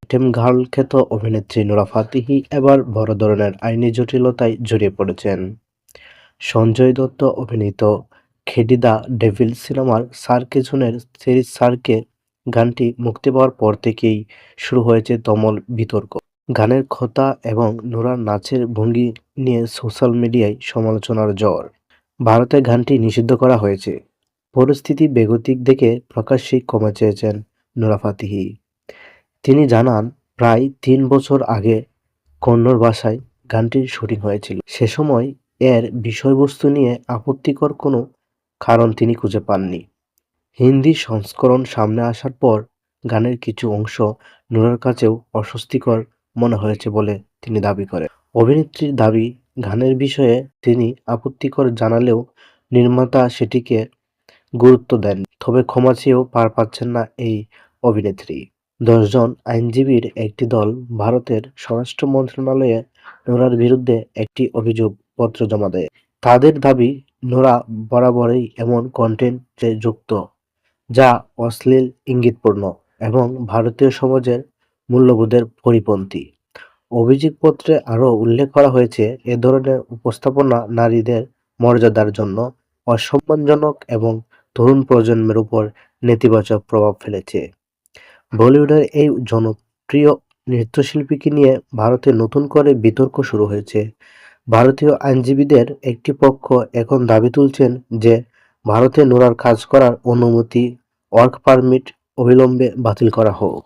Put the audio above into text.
Item girl খ্যাত অভিনেত্রী Nora Fatehi এবার বড় ধরনের আইনি জটিলতায় জড়িয়ে পড়েছেন। সঞ্জয় দত্ত অভিনীত খেডি দ্য ডেভিল সিনেমার সার্কে জুনের সিরিজ সার্কে গানটি মুক্তি পাওয়ার পর থেকেই শুরু হয়েছে তুমুল বিতর্ক। গানের কথা এবং নোরার নাচের ভঙ্গি নিয়ে সোশ্যাল মিডিয়ায় সমালোচনার ঝড়। ভারতে গানটি নিষিদ্ধ করা হয়েছে। পরিস্থিতি বেগতিক দেখে প্রকাশ্যেই ক্ষমা চেয়েছেন নোরা ফাতেহি। তিনি জানান, প্রায় ৩ বছর আগে কন্নড় ভাষায় গানটির শুটিং হয়েছিল। সে সময় এর বিষয়বস্তু নিয়ে আপত্তিকর কোনো কারণ তিনি খুঁজে পাননি। হিন্দি সংস্করণ সামনে আসার পর গানের কিছু অংশ নোরার কাছেও অস্বস্তিকর মনে হয়েছে বলে তিনি দাবি করেন। অভিনেত্রীর দাবি, গানের বিষয়ে তিনি আপত্তিকর জানালেও নির্মাতা সেটিকে গুরুত্ব দেননি। তবে ক্ষমা চেয়েও পার পাচ্ছেন না এই অভিনেত্রী। ১০ জন আইনজীবীর একটি দল ভারতের স্বরাষ্ট্র মন্ত্রণালয়ে নোরার বিরুদ্ধে একটি অভিযোগ পত্র জমা দেয়। তাদের দাবি, নোরা বরাবরই এমন কন্টেন্টে যুক্ত যা অশ্লীল, ইঙ্গিতপূর্ণ এবং ভারতীয় সমাজের মূল্যবোধের পরিপন্থী। অভিযোগপত্রে আরও উল্লেখ করা হয়েছে, এ ধরনের উপস্থাপনা নারীদের মর্যাদার জন্য অসম্মানজনক এবং তরুণ প্রজন্মের উপর নেতিবাচক প্রভাব ফেলেছে। বলিউডের এই জনপ্রিয় নৃত্যশিল্পীকে নিয়ে ভারতে নতুন করে বিতর্ক শুরু হয়েছে। ভারতীয় আইনজীবীদের একটি পক্ষ এখন দাবি তুলছেন যে ভারতে নোরার কাজ করার অনুমতি, ওয়ার্ক পারমিট অবিলম্বে বাতিল করা হোক।